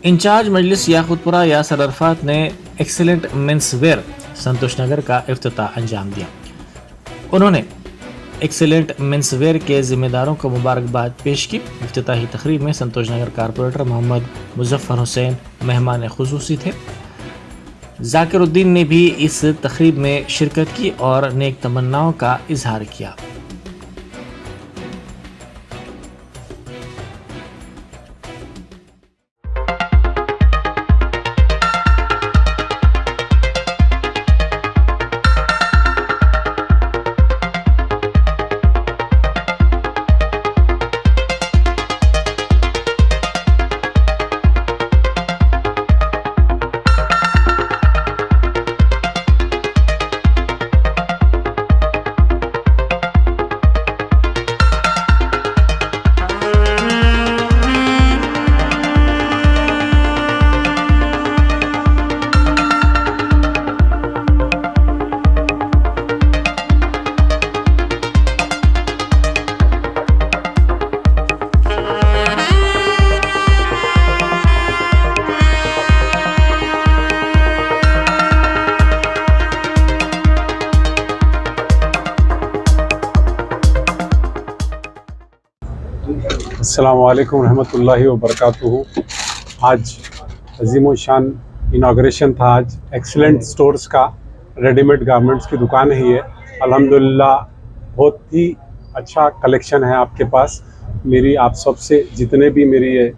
In charge मजलिस याकुतपुरा यासर अरफात ने excellent men's wear संतोष नगर का इफ्तिताह अंजाम दिया। उन्होंने एक्सीलेंट मेंस वेयर के जिम्मेदारों को मुबारकबाद पेश की। इफ्तिताही तकरीब में संतोष नगर कारपोरेटर मोहम्मद मुजफ्फर हुसैन मेहमान खुसूसी थे। जाकिरुद्दीन ने भी इस तकरीब में शिरकत की और नेक तमन्नाओं का इजहार किया। अस्सलामु अलैकुम रहमतुल्लाहि व बरकातुहू। आज अजीम शान इनाग्रेशन था। आज एक्सीलेंट स्टोर्स का रेडीमेड गारमेंट्स की दुकान है ये। अल्हम्दुलिल्लाह बहुत ही अच्छा कलेक्शन है आपके पास। मेरी आप सब से जितने भी मेरी ये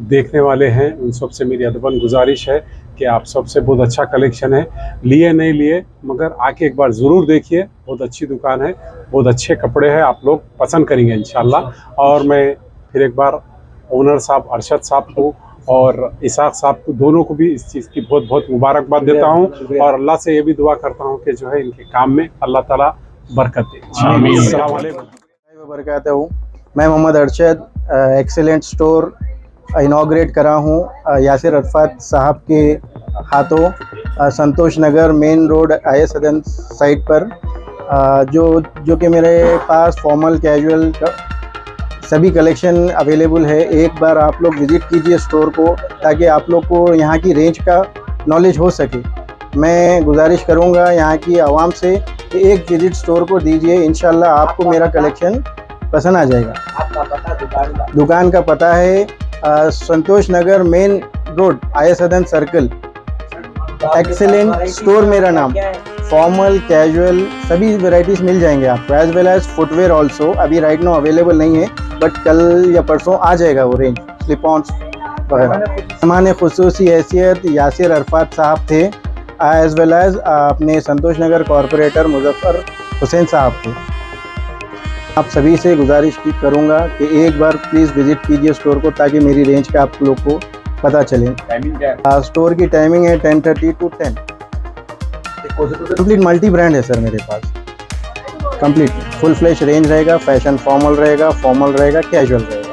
देखने वाले हैं उन सब से मेरी अदबन गुजारिश है कि आप सबसे बहुत अच्छा कलेक्शन है। लिए नहीं लिए मगर आके एक बार ज़रूर देखिए। बहुत अच्छी दुकान है, बहुत अच्छे कपड़े हैं, आप लोग पसंद करेंगे इंशाल्लाह। और मैं फिर एक बार ओनर साहब अरशद साहब को और इसाक साहब को दोनों को भी इस चीज़ की बहुत बहुत मुबारकबाद देता हूँ और अल्लाह से ये भी दुआ करता हूँ कि जो है इनके काम में अल्लाह ताला बरकत दे। अस्सलाम वालेकुम वबरकातुहू। मैं Mohammad Arshad excellent store inaugurate करा हूँ यासिर अरफात साहब के हाथों Santosh Nagar main road IS Sadan side पर। जो कि मेरे पास फॉर्मल कैजुअल सभी कलेक्शन अवेलेबल है। एक बार आप लोग विज़िट कीजिए स्टोर को ताकि आप लोग को यहाँ की रेंज का नॉलेज हो सके। मैं गुजारिश करूँगा यहाँ की आवाम से कि एक विज़िट स्टोर को दीजिए, इंशाल्लाह आपको मेरा कलेक्शन पसंद आ जाएगा। आपका पता दुकान का पता है Santosh Nagar main road IS Sadan circle. Excellent store मेरा नाम। फॉर्मल कैजुअल सभी वैरायटीज़ मिल जाएंगे आपको, as well as footwear also. अभी राइट नाउ अवेलेबल नहीं है बट कल या परसों आ जाएगा वो रेंज, स्लिप ऑन्स वगैरह। मेहमान खुसूसी हैसियत यासिर अरफात साहब थे, एज वेल एज अपने संतोष नगर कॉरपोरेटर मुजफ्फर हुसैन साहब थे। आप सभी से गुजारिश करूँगा कि एक बार प्लीज़ विज़िट कीजिए स्टोर को ताकि मेरी रेंज का आप लोग को पता चले। स्टोर की टाइमिंग है 10:30 to 10। कंप्लीट मल्टी ब्रांड है सर मेरे पास। कंप्लीट फुल फ्लैश रेंज रहेगा, फैशन फॉर्मल रहेगा, कैजुअल रहेगा।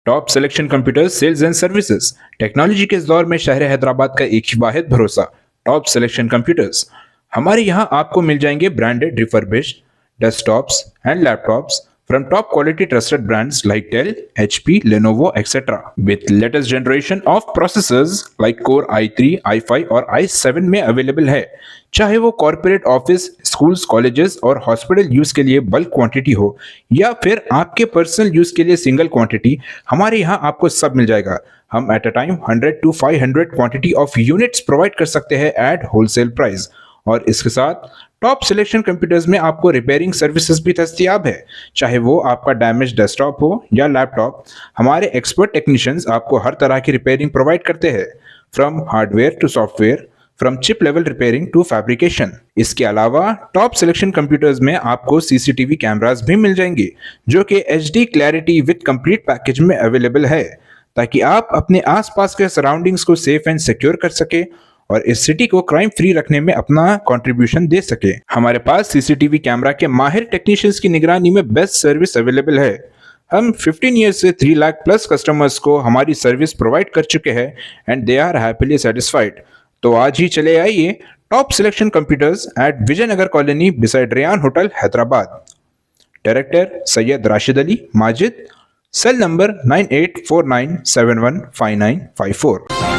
Top selection computer sales and services. Technology के इस दौर में शहर हैदराबाद का एक ही वाहिद भरोसा टॉप सिलेक्शन कंप्यूटर्स। हमारे यहाँ आपको मिल जाएंगे branded refurbished desktops and laptops from top quality trusted brands like Dell, HP, Lenovo, etc. with latest generation of processors like Core i3, i5 और i7 में अवेलेबल है। चाहे वो कॉर्पोरेट ऑफिस, स्कूल्स, कॉलेजेस और हॉस्पिटल यूज के लिए bulk quantity हो या फिर आपके पर्सनल यूज के लिए सिंगल क्वांटिटी, हमारे यहाँ आपको सब मिल जाएगा। हम at a time 100 to 500 quantity of units provide कर सकते हैं एट होलसेल प्राइस। और इसके साथ टॉप सिलेक्शन कंप्यूटर्स में आपको रिपेयरिंग सर्विसेज भी दस्तियाब है। चाहे वो आपका डैमेज डेस्कटॉप हो या लैपटॉप, हमारे एक्सपर्ट टेक्नीशियंस आपको हर तरह की रिपेयरिंग प्रोवाइड करते हैं, from hardware to software, from chip level repairing to fabrication. इसके अलावा टॉप सिलेक्शन कंप्यूटर्स में आपको CCTV कैमरास भी मिल जाएंगे जो कि HD clarity with complete package में अवेलेबल है, ताकि आप अपने आसपास के सराउंडिंग्स को सेफ एंड सिक्योर कर सके और इस सिटी को क्राइम फ्री रखने में अपना कंट्रीब्यूशन दे सके। हमारे पास CCTV कैमरा के माहिर टेक्नीशियंस की निगरानी में बेस्ट सर्विस अवेलेबल है। हम 15 ईयर्स से 3 लाख प्लस कस्टमर्स को हमारी सर्विस प्रोवाइड कर चुके हैं and they are happily satisfied. तो आज ही चले आइए top selection computers at Vijayanagar colony beside Rayan hotel Hyderabad. Director Syed Rashid Ali Majid, cell number 9849715954।